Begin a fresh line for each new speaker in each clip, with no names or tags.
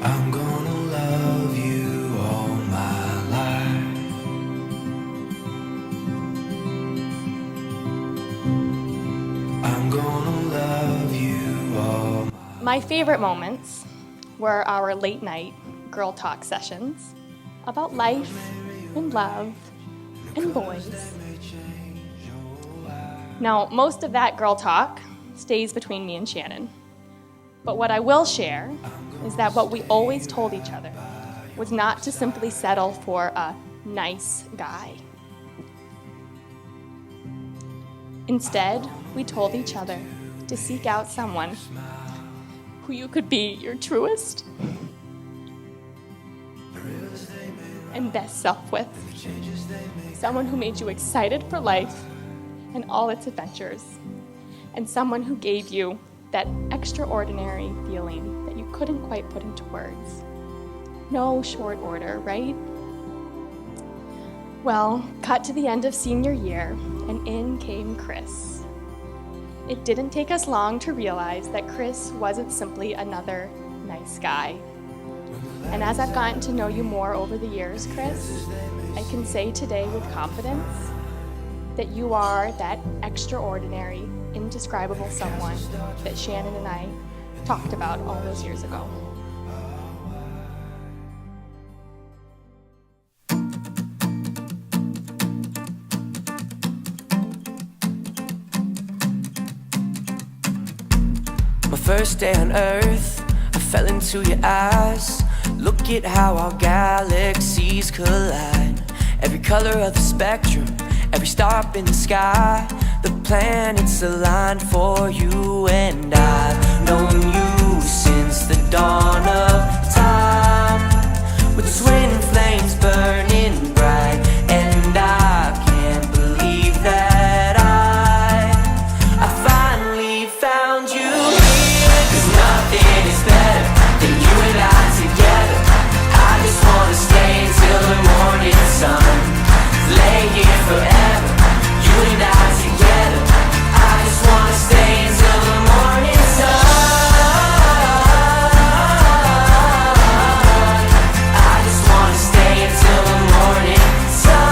I'm gonna love you all my life. I'm gonna love you all.
My favorite moments were our late night girl talk sessions about life and love and boys. Now, most of that girl talk stays between me and Shannon. But what I will share is that what we always told each other was not to simply settle for a nice guy. Instead, we told each other to seek out someone who you could be your truest and best self with. Someone who made you excited for life and all its adventures. And someone who gave you that extraordinary feeling that you couldn't quite put into words. No short order, right? Well, cut to the end of senior year, and in came Chris. It didn't take us long to realize that Chris wasn't simply another nice guy. And as I've gotten to know you more over the years, Chris, I can say today with confidence that you are that extraordinary, indescribable someone that Shannon and I talked about all those years ago.
My first day on Earth, I fell into your eyes. Look at how our galaxies collide. Every color of the spectrum, every star up in the sky. The planets aligned for you, and I've known you since the dawn of time. With twin flames burning bright, and I can't believe that I finally found you here. 'Cause nothing is better than you and I together. I just wanna stay until the morning sun. Lay here forever, you and I together. I just wanna stay until the morning sun. I just wanna stay until the morning sun.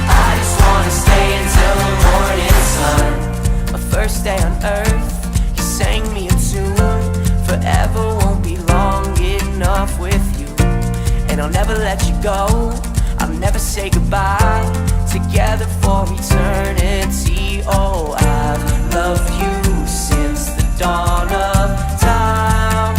I just wanna stay until the morning sun. My first day on Earth, you sang me a tune. Forever won't be long enough with you, and I'll never let you go. I'll never say goodbye. Together for eternity. Oh, I've loved you since the dawn of time.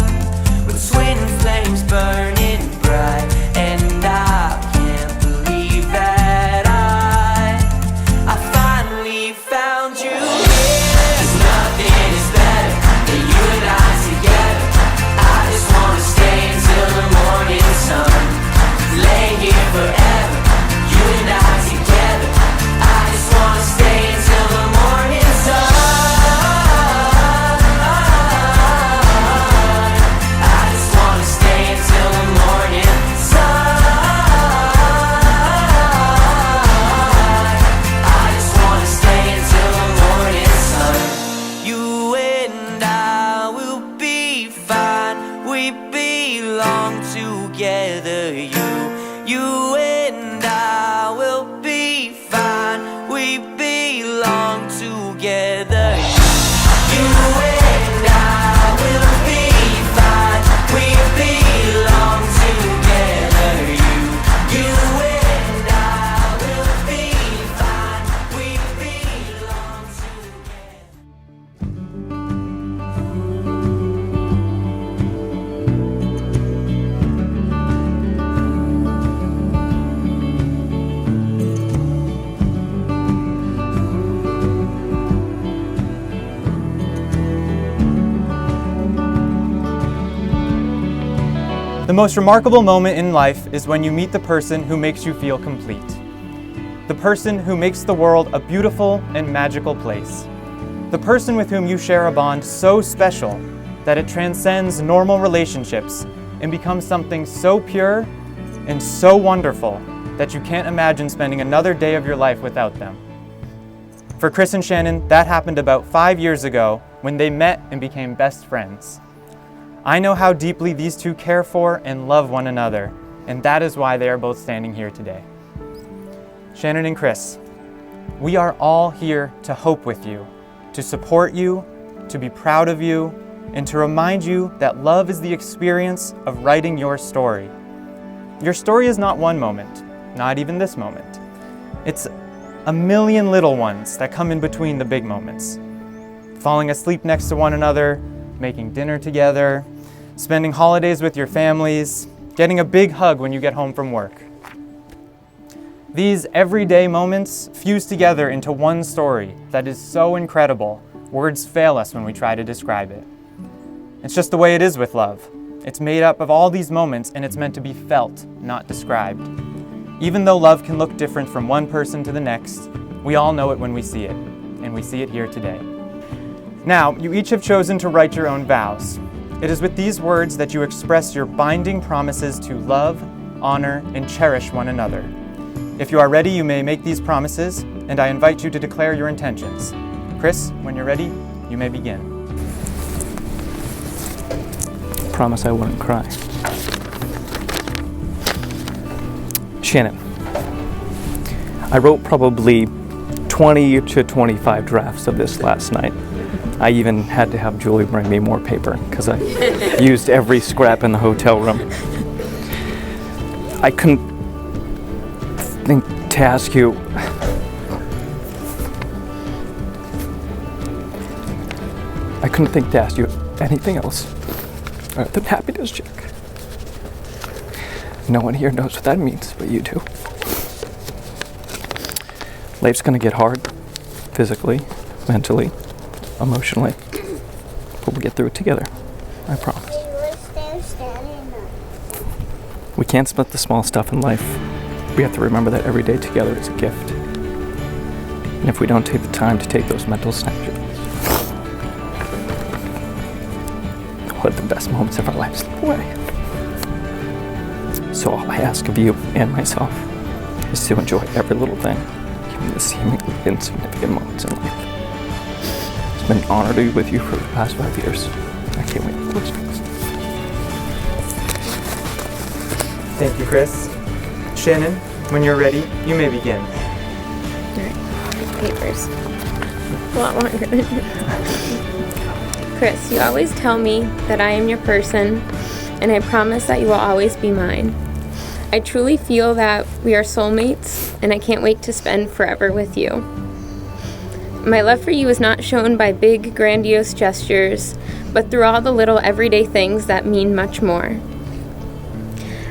With twin flames burning bright, and I can't believe that I finally found you here. 'Cause nothing is better than you and I together. I just wanna stay until the morning sun. Lay here forever, you and I together. I just wanna stay until the morning sun. I just wanna stay until the morning sun. I just wanna stay until the morning sun. You and I will be fine. We belong together. You and I will be fine. We belong together. You and I will be fine. We belong together. You and I will be fine. We belong together.
The most remarkable moment in life is when you meet the person who makes you feel complete. The person who makes the world a beautiful and magical place. The person with whom you share a bond so special that it transcends normal relationships and becomes something so pure and so wonderful that you can't imagine spending another day of your life without them. For Chris and Shannon, that happened about 5 years ago when they met and became best friends. I know how deeply these two care for and love one another, and that is why they are both standing here today. Shannon and Chris, we are all here to hope with you, to support you, to be proud of you, and to remind you that love is the experience of writing your story. Your story is not one moment, not even this moment. It's a million little ones that come in between the big moments. Falling asleep next to one another, making dinner together, spending holidays with your families, getting a big hug when you get home from work. These everyday moments fuse together into one story that is so incredible, words fail us when we try to describe it. It's just the way it is with love. It's made up of all these moments, and it's meant to be felt, not described. Even though love can look different from one person to the next, we all know it when we see it, and we see it here today. Now, you each have chosen to write your own vows. It is with these words that you express your binding promises to love, honor, and cherish one another. If you are ready, you may make these promises, and I invite you to declare your intentions. Chris, when you're ready, you may begin.
Promise I wouldn't cry. Shannon, I wrote probably 20 to 25 drafts of this last night. I even had to have Julie bring me more paper because I used every scrap in the hotel room. I couldn't think to ask you. I couldn't think to ask you anything else other than happiness, Jack. No one here knows what that means, but you do. Life's gonna get hard, physically, mentally, emotionally, but we'll get through it together. I promise. We can't split the small stuff in life. We have to remember that every day together is a gift. And if we don't take the time to take those mental snapshots, we'll let the best moments of our lives slip away. So all I ask of you and myself is to enjoy every little thing, even the seemingly insignificant moments in life. It's been an honor to be with you for the past 5 years. I can't wait for what's next.
Thank you, Chris. Shannon, when you're ready, you may begin.
Alright, papers. A lot longer than Chris, you always tell me that I am your person, and I promise that you will always be mine. I truly feel that we are soulmates, and I can't wait to spend forever with you. My love for you is not shown by big, grandiose gestures, but through all the little everyday things that mean much more.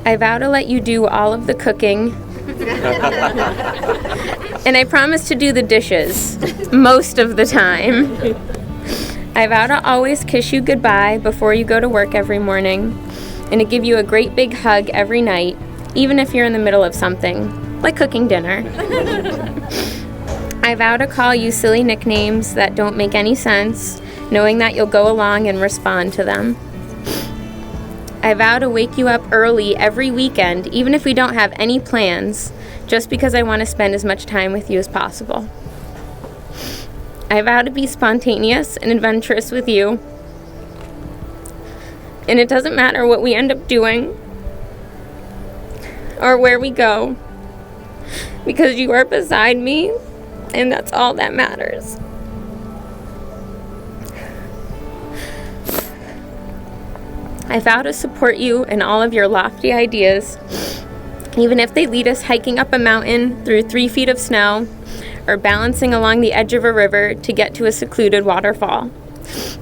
I vow to let you do all of the cooking, and I promise to do the dishes most of the time. I vow to always kiss you goodbye before you go to work every morning, and to give you a great big hug every night, even if you're in the middle of something, like cooking dinner. I vow to call you silly nicknames that don't make any sense, knowing that you'll go along and respond to them. I vow to wake you up early every weekend, even if we don't have any plans, just because I want to spend as much time with you as possible. I vow to be spontaneous and adventurous with you, and it doesn't matter what we end up doing or where we go, because you are beside me, and that's all that matters. I vow to support you in all of your lofty ideas, even if they lead us hiking up a mountain through 3 feet of snow, or balancing along the edge of a river to get to a secluded waterfall,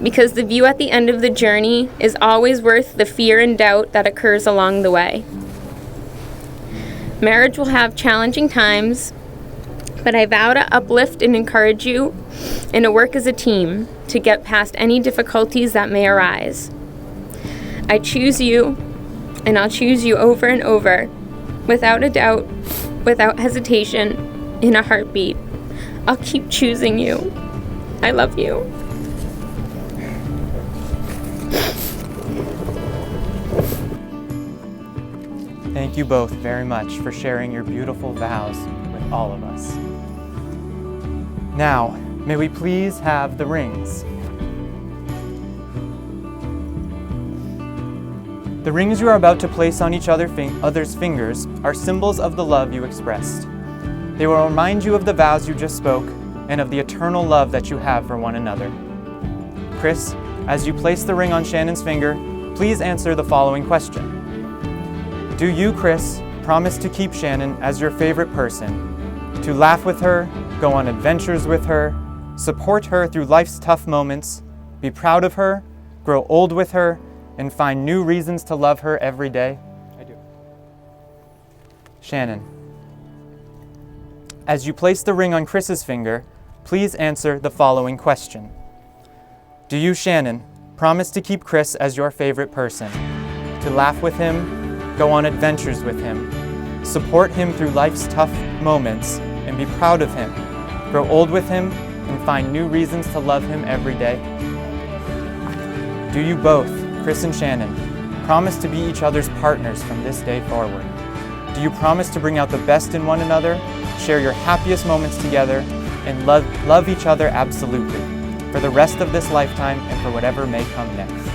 because the view at the end of the journey is always worth the fear and doubt that occurs along the way. Marriage will have challenging times, but I vow to uplift and encourage you and to work as a team to get past any difficulties that may arise. I choose you, and I'll choose you over and over, without a doubt, without hesitation, in a heartbeat. I'll keep choosing you. I love you.
Thank you both very much for sharing your beautiful vows with all of us. Now, may we please have the rings? The rings you are about to place on each other's fingers are symbols of the love you expressed. They will remind you of the vows you just spoke and of the eternal love that you have for one another. Chris, as you place the ring on Shannon's finger, please answer the following question. Do you, Chris, promise to keep Shannon as your favorite person, to laugh with her, go on adventures with her, support her through life's tough moments, be proud of her, grow old with her, and find new reasons to love her every day?
I do.
Shannon, as you place the ring on Chris's finger, please answer the following question. Do you, Shannon, promise to keep Chris as your favorite person, to laugh with him, go on adventures with him, support him through life's tough moments, and be proud of him, grow old with him, and find new reasons to love him every day? Do you both, Chris and Shannon, promise to be each other's partners from this day forward? Do you promise to bring out the best in one another, share your happiest moments together, and love each other absolutely, for the rest of this lifetime and for whatever may come next?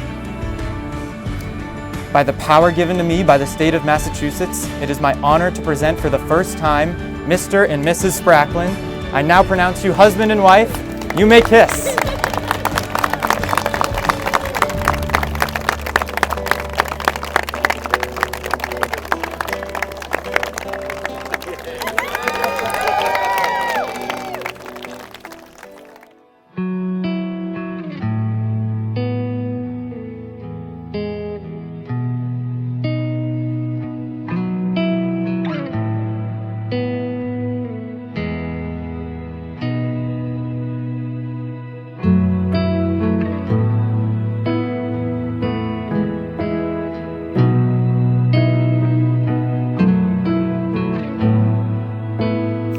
By the power given to me by the state of Massachusetts, it is my honor to present for the first time Mr. and Mrs. Spracklin. I now pronounce you husband and wife. You may kiss.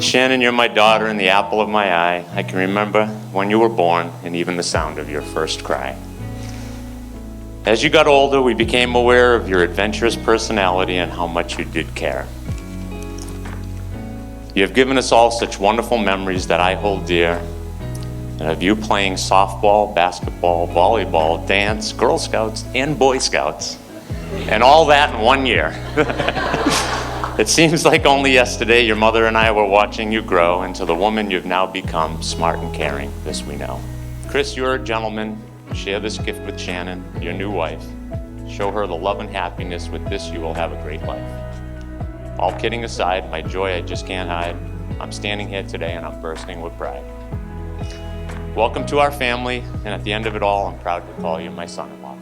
Shannon, you're my daughter and the apple of my eye. I can remember when you were born and even the sound of your first cry. As you got older, we became aware of your adventurous personality and how much you did care. You have given us all such wonderful memories that I hold dear, and of you playing softball, basketball, volleyball, dance, Girl Scouts, and Boy Scouts, and all that in 1 year. It seems like only yesterday your mother and I were watching you grow into the woman you've now become, smart and caring, this we know. Chris, you're a gentleman. Share this gift with Shannon, your new wife. Show her the love and happiness. With this, you will have a great life. All kidding aside, my joy I just can't hide. I'm standing here today and I'm bursting with pride. Welcome to our family, and at the end of it all, I'm proud to call you my son-in-law.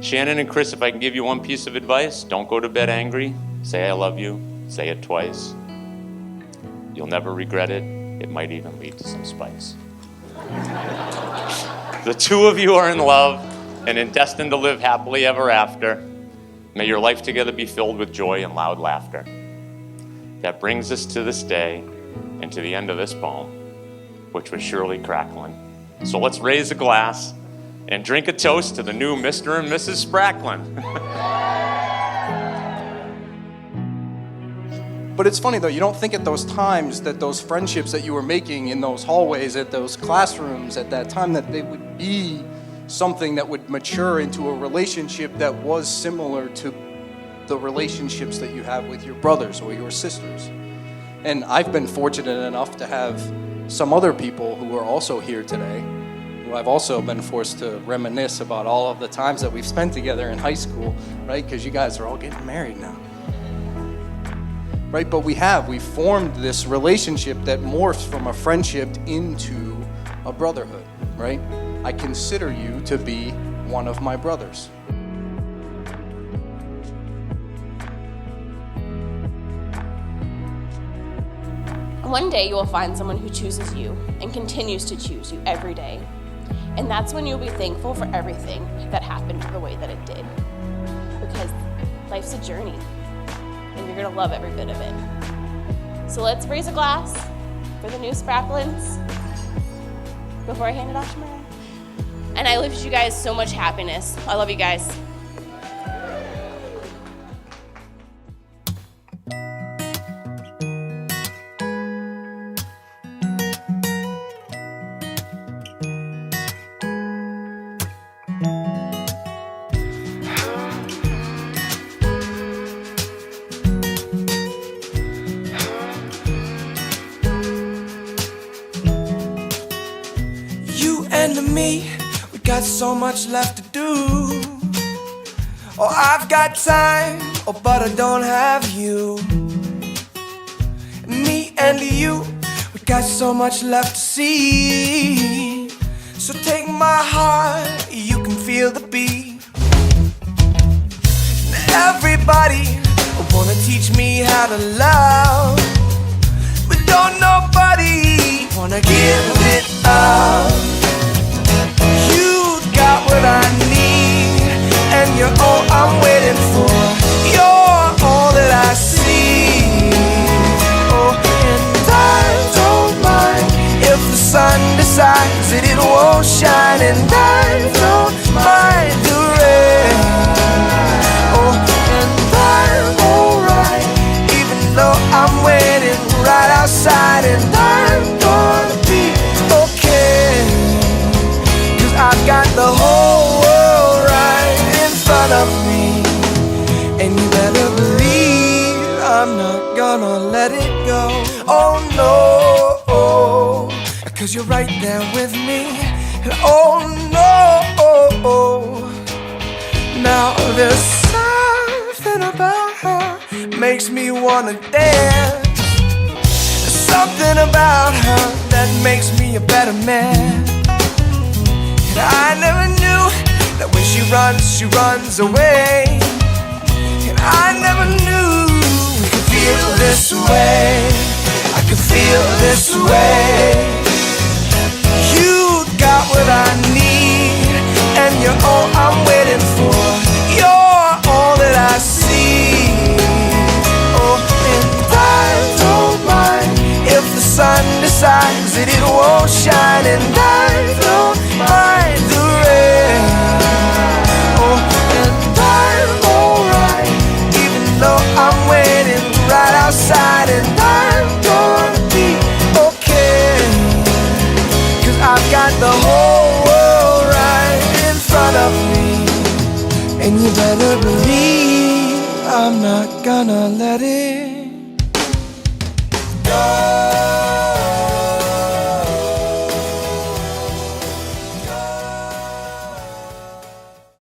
Shannon and Chris, if I can give you one piece of advice, don't go to bed angry. Say I love you. Say it twice. You'll never regret it. It might even lead to some spice. The two of you are in love and destined to live happily ever after. May your life together be filled with joy and loud laughter. That brings us to this day and to the end of this poem, which was surely crackling. So let's raise a glass and drink a toast to the new Mr. and Mrs. Spracklin.
But it's funny though, you don't think at those times that those friendships that you were making in those hallways, at those classrooms at that time, that they would be something that would mature into a relationship that was similar to the relationships that you have with your brothers or your sisters. And I've been fortunate enough to have some other people who are also here today, who I've also been forced to reminisce about all of the times that we've spent together in high school, right? Because you guys are all getting married now. Right, but we've formed this relationship that morphs from a friendship into a brotherhood, right? I consider you to be one of my brothers.
One day you will find someone who chooses you and continues to choose you every day. And that's when you'll be thankful for everything that happened the way that it did. Because life's a journey. And you're gonna love every bit of it. So let's raise a glass for the new Spracklins before I hand it off to Mariah. And I wish you guys so much happiness. I love you guys.
me, we got so much left to do. Oh, I've got time, oh, but I don't have you. Me and you, we got so much left to see. So take my heart, you can feel the beat. Everybody wanna teach me how to love, but don't nobody wanna give it up. You got what I need, and you're all I'm waiting for. You're all that I see. Oh, and I don't mind if the sun decides that it won't shine, and I don't mind the rain. Oh, and I'm alright, even though I'm waiting right outside, and I'm gonna be okay, 'cause I've got the whole world right in front of me. And you better believe I'm not gonna let it go. Oh no, 'cause you're right there with me. And oh no, now there's something about her makes me wanna dance. There's something about her that makes me a better man. And I never knew that when she runs away. And I never knew we could feel this way. I could feel this way. You got what I need, and you're all I'm waiting for. You're all that I see. Oh, and I don't mind if the sun decides that it won't shine, and I don't mind the rain. Oh, and I'm alright, even though I'm waiting right outside, and I'm gonna be okay, 'cause I've got the whole world right in front of me. And you better believe I'm not gonna let it